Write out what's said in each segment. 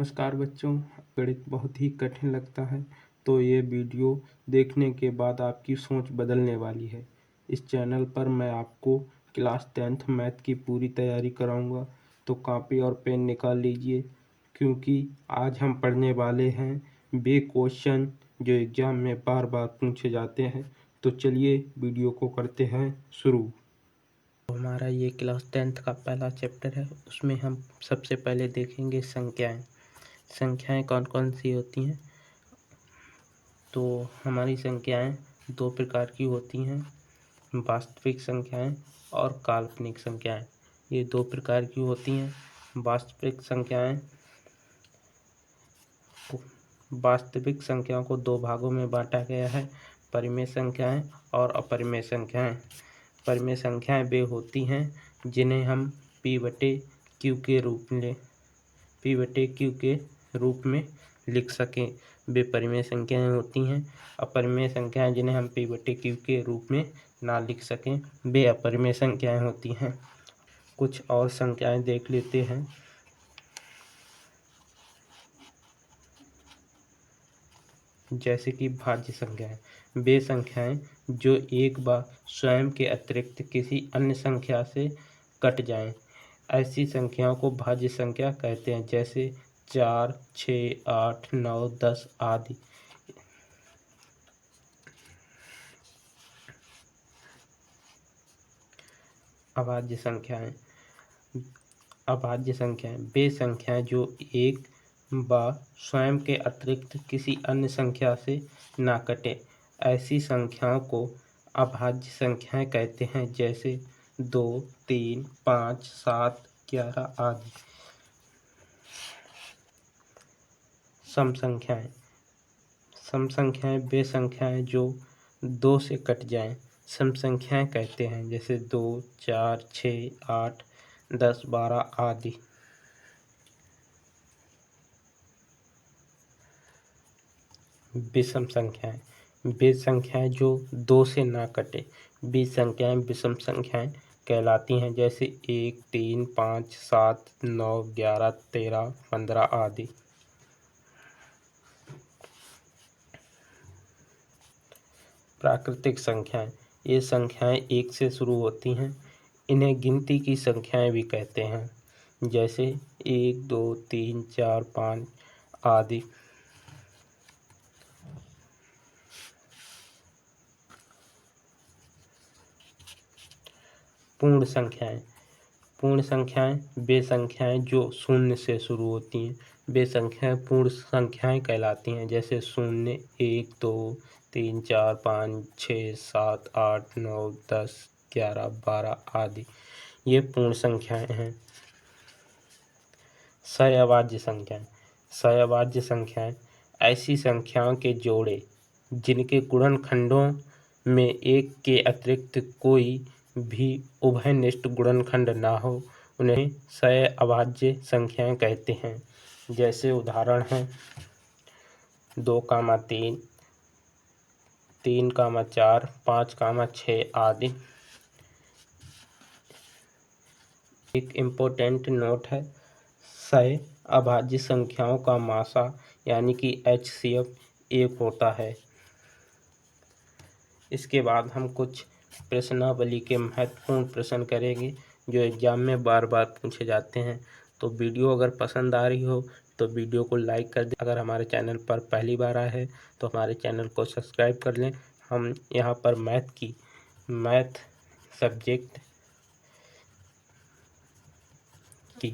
नमस्कार बच्चों। गणित बहुत ही कठिन लगता है, तो ये वीडियो देखने के बाद आपकी सोच बदलने वाली है। इस चैनल पर मैं आपको क्लास 10th मैथ की पूरी तैयारी कराऊंगा, तो कॉपी और पेन निकाल लीजिए, क्योंकि आज हम पढ़ने वाले हैं वे क्वेश्चन जो एग्ज़ाम में बार बार पूछे जाते हैं। तो चलिए वीडियो को करते हैं शुरू। हमारा ये क्लास 10th का पहला चैप्टर है। उसमें हम सबसे पहले देखेंगे संख्याएं। संख्याएं कौन कौन सी होती हैं। तो हमारी संख्याएं दो प्रकार की होती हैं, वास्तविक संख्याएं और काल्पनिक संख्याएं। ये दो प्रकार की होती हैं। वास्तविक संख्याओं को दो भागों में बांटा गया है, परिमेय संख्याएं और अपरिमेय संख्याएं। परिमेय संख्याएं वे होती हैं जिन्हें हम P/Q के रूप में लिख सकें, वे परिमेय संख्याएं होती हैं। अपरिमेय संख्याएं जिन्हें हम P/Q के रूप में ना लिख सकें, वे अपरिमेय संख्याएं होती हैं। कुछ और संख्याएं देख लेते हैं। जैसे कि भाज्य संख्याएं, वे संख्याएं जो एक बार स्वयं के अतिरिक्त किसी अन्य संख्या से कट जाएं, ऐसी संख्याओं को भाज्य संख्या कहते हैं। जैसे 4, 6, 8, 9, 10 आदि। अभाज्य संख्याएं वे संख्याएं जो एक बार स्वयं के अतिरिक्त किसी अन्य संख्या से ना कटे, ऐसी संख्याओं को अभाज्य संख्याएं कहते हैं। जैसे 2, 3, 5, 7, 11 आदि। सम संख्याएं वे संख्याएं जो 2 से कट जाएं, सम संख्याएं कहते हैं। जैसे 2, 4, 6, 8, 10, 12 आदि। विषम संख्याएं वे संख्याएं जो 2 से ना कटे, वे संख्याएं विषम संख्याएं कहलाती हैं। जैसे 1, 3, 5, 7, 9, 11, 13, 15 आदि। प्राकृतिक संख्याएं, ये संख्याएं 1 से शुरू होती हैं, इन्हें गिनती की संख्याएं भी कहते हैं। जैसे 1, 2, 3, 4, 5 आदि। पूर्ण संख्याएं वे संख्याएं जो 0 से शुरू होती हैं, वे संख्याएं पूर्ण संख्याएं कहलाती हैं। जैसे 0, 1, 2, 3, 4, 5, 6, 7, 8, 9, 10, 11, 12 आदि। ये पूर्ण संख्याएं हैं। सहअभाज्य संख्याएं ऐसी संख्याओं के जोड़े जिनके गुणनखंडों में एक के अतिरिक्त कोई भी उभयनिष्ठ गुणनखंड ना हो, उन्हें सहअभाज्य संख्याएं कहते हैं। जैसे उदाहरण हैं 2, 3, 3, 4, 5, 6 आदि। एक इम्पोर्टेंट नोट है, सहअभाज्य संख्याओं का मासा यानी कि HCF 1 होता है। इसके बाद हम कुछ प्रश्नावली के महत्वपूर्ण प्रश्न करेंगे जो एग्जाम में बार बार पूछे जाते हैं। तो वीडियो अगर पसंद आ रही हो तो वीडियो को लाइक कर दें। अगर हमारे चैनल पर पहली बार आए हैं तो हमारे चैनल को सब्सक्राइब कर लें। हम यहाँ पर मैथ सब्जेक्ट की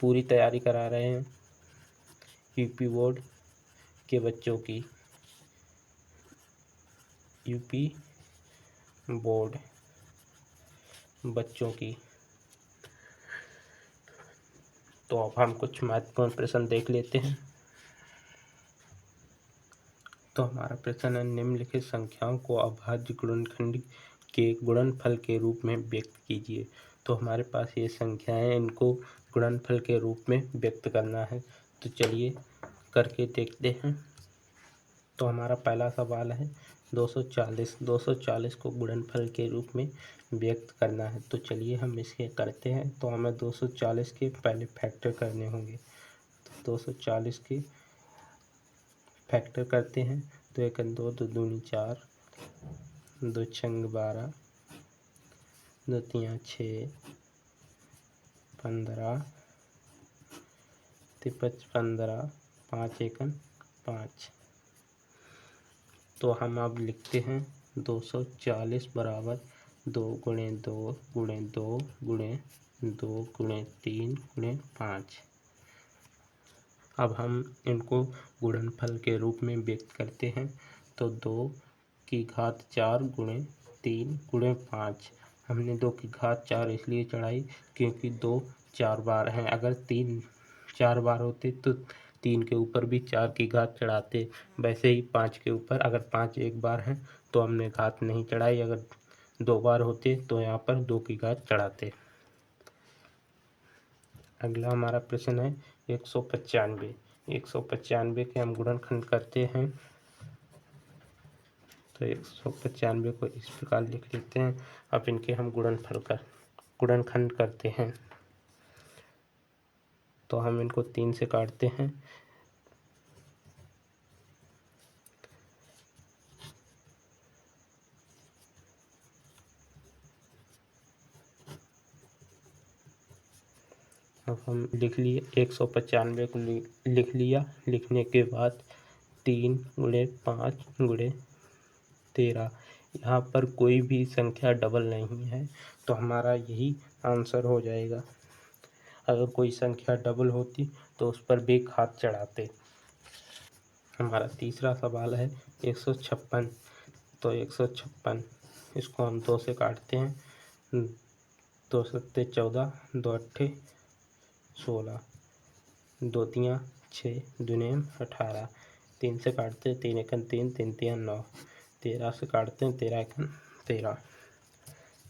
पूरी तैयारी करा रहे हैं, यूपी बोर्ड के बच्चों की। यूपी बोर्ड बच्चों की। तो अब हम कुछ महत्वपूर्ण प्रश्न देख लेते हैं। तो हमारा प्रश्न है, निम्नलिखित संख्याओं को अभाज्य गुणनखंड के गुणनफल के रूप में व्यक्त कीजिए। तो हमारे पास ये संख्याएं, इनको गुणनफल के रूप में व्यक्त करना है। तो चलिए करके देखते हैं। तो हमारा पहला सवाल है 240 को गुणनफल के रूप में व्यक्त करना है। तो चलिए हम इसे करते हैं। तो हमें 240 के पहले फैक्टर करने होंगे। 240 के फैक्टर करते हैं तो 1 2, 2 दूनी 4, 2 छंग 12, 2 तियाँ 6, 15, तिपच 15, 5 एकन 5। तो हम अब लिखते हैं 240 बराबर 2 गुणे 2 गुणे 2 गुणे 2 गुणे 3 गुणे 5। अब हम इनको गुणनफल के रूप में व्यक्त करते हैं तो 2 की घात 4 गुणे 3 गुणे 5। हमने 2 की घात 4 इसलिए चढ़ाई क्योंकि 2 4 बार हैं। अगर 3 4 बार होते तो 3 के ऊपर भी 4 की घात चढ़ाते। वैसे ही 5 के ऊपर अगर 5 एक बार हैं तो हमने घात नहीं चढ़ाई। अगर 2 बार होते तो यहाँ पर 2 की घात चढ़ाते। अगला हमारा प्रश्न है 195। 195 के हम गुणनखंड करते हैं तो 195 को इस प्रकार लिख लेते हैं। अब इनके हम गुणनखंड करते हैं तो हम इनको 3 से काटते हैं। अब हम लिख लिए 195 को लिख लिया। लिखने के बाद 3 गुणे 5 गुणे 13। यहाँ पर कोई भी संख्या डबल नहीं है तो हमारा यही आंसर हो जाएगा। अगर कोई संख्या डबल होती तो उस पर भी घात चढ़ाते। हमारा तीसरा सवाल है 156। तो 156 इसको हम 2 से काटते हैं। 2 सत्ते 14, 2 अट्ठे 16, 2 तियाँ 6, दूने 18। 3 से काटते हैं 3 एकन 3, 3 तियाँ 9। 13 से काटते हैं 13 एकन 13।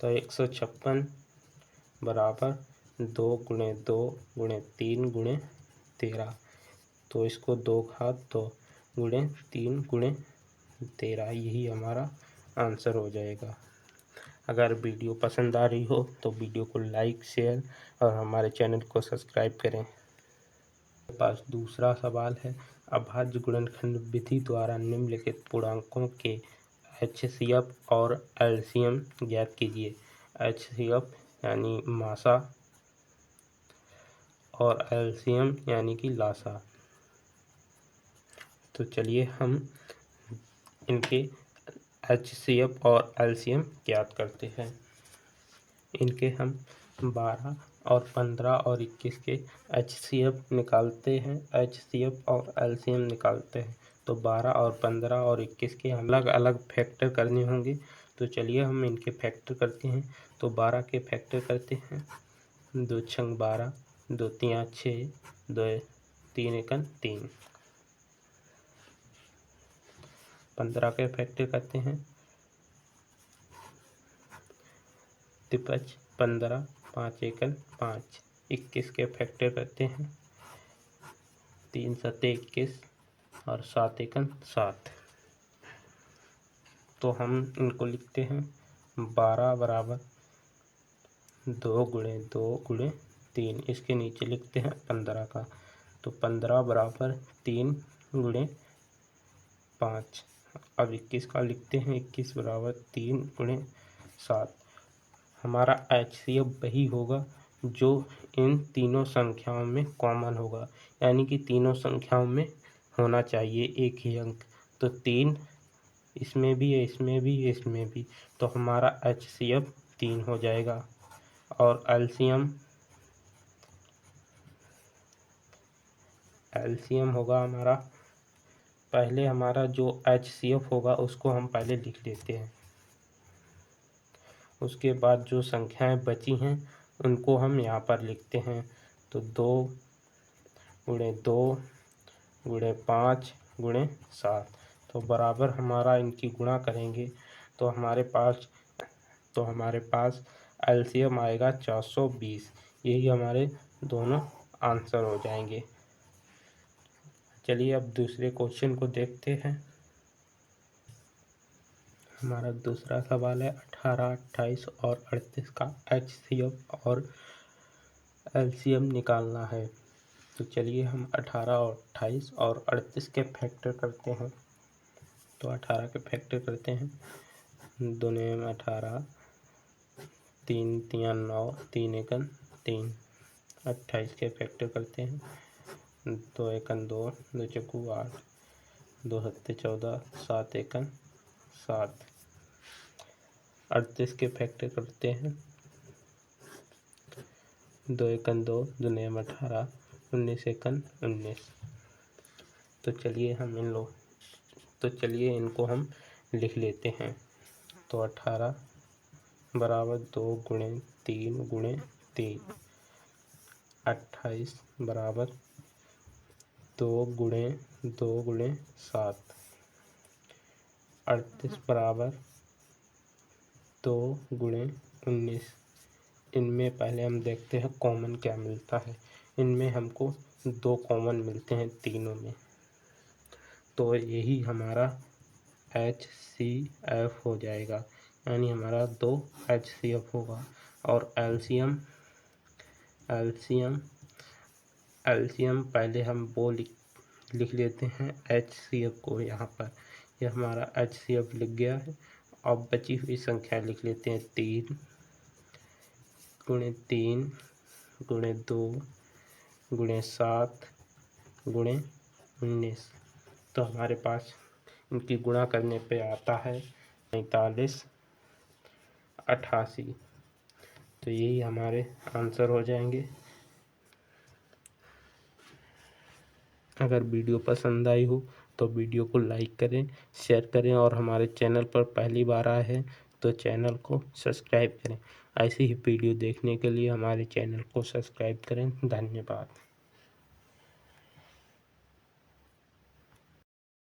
तो 156 बराबर 2 गुणे 2 गुणे 3 गुणे 13। तो इसको 2 घात 2 गुणे 3 गुणे 13 यही हमारा आंसर हो जाएगा। अगर वीडियो पसंद आ रही हो तो वीडियो को लाइक शेयर और हमारे चैनल को सब्सक्राइब करें। मेरे पास दूसरा सवाल है अभाज्य गुणनखंड विधि द्वारा निम्नलिखित पूर्णांकों के HCF और LCM ज्ञात कीजिए। HCF यानी मासा और LCM यानी कि लासा। तो चलिए हम इनके HCF और LCM ज्ञात करते हैं। इनके हम 12 और 15 और 21 के HCF निकालते हैं। HCF और LCM निकालते हैं तो 12 और 15 और 21 के अलग अलग फैक्टर करने होंगे। तो चलिए हम इनके फैक्टर करते हैं। तो 12 के फैक्टर करते हैं 2 छंग 12, 2 तियाँ 6, 2 3 एकन 3। 15 के फैक्टर करते हैं तिपच 15, 5 एकन 5। 21 के फैक्टर करते हैं 3 सत्ते 21 और 7 एकन 7। तो हम इनको लिखते हैं 12 बराबर 2 गुणे 2 गुणे 3। इसके नीचे लिखते हैं 15 का। तो 15 बराबर 3 गुणे 5। अब 21 का लिखते हैं 21 बराबर 3 गुणे 7। हमारा HCF वही होगा जो इन तीनों संख्याओं में कॉमन होगा, यानी कि तीनों संख्याओं में होना चाहिए एक ही अंक। तो 3 इसमें भी है, इसमें भी, इसमें भी। तो हमारा HCF 3 हो जाएगा। और LCM होगा हमारा, पहले हमारा जो HCF होगा उसको हम पहले लिख लेते हैं। उसके बाद जो संख्याएं बची हैं उनको हम यहाँ पर लिखते हैं। तो 2 गुणे 2 गुणे 5 गुणे 7। तो बराबर हमारा इनकी गुणा करेंगे तो हमारे पास LCM आएगा 420। यही हमारे दोनों आंसर हो जाएंगे। चलिए अब दूसरे क्वेश्चन को देखते हैं। हमारा दूसरा सवाल है 18, 28 और 38 का HCF और LCM निकालना है। तो चलिए हम 18 और 28 और 38 के फैक्टर करते हैं। तो 18 के फैक्टर करते हैं। 2 में 18, 3 तिया 9, 3 एकन 3। 28 के फैक्टर करते हैं। 2 एकन 2, 2 चौकू 8, 2 सत्ते 14, 7 एकन 7। 38 के फैक्टर करते हैं। 2 एकन 2, 2 नेम 18, 19 एकन 19। तो चलिए इनको हम लिख लेते हैं। तो 18 बराबर 2 गुणे 3 गुणे 3। 28 बराबर 2 गुणे 2 गुणे 7। 38 बराबर 2 गुणे 19। इनमें पहले हम देखते हैं कॉमन क्या मिलता है। इनमें हमको 2 कॉमन मिलते हैं तीनों में, तो यही हमारा HCF हो जाएगा, यानी हमारा 2 HCF होगा। और एलसीएम पहले हम वो लिख लेते हैं HCF को यहाँ पर। यह हमारा HCF लिख गया है। अब बची हुई संख्या लिख लेते हैं 3 गुणे 3 गुणे 2 गुणे 7 गुणे 19। तो हमारे पास इनकी गुणा करने पे आता है 4588। तो यही हमारे आंसर हो जाएंगे। अगर वीडियो पसंद आई हो तो वीडियो को लाइक करें, शेयर करें और हमारे चैनल पर पहली बार आए हैं तो चैनल को सब्सक्राइब करें। ऐसी ही वीडियो देखने के लिए हमारे चैनल को सब्सक्राइब करें। धन्यवाद।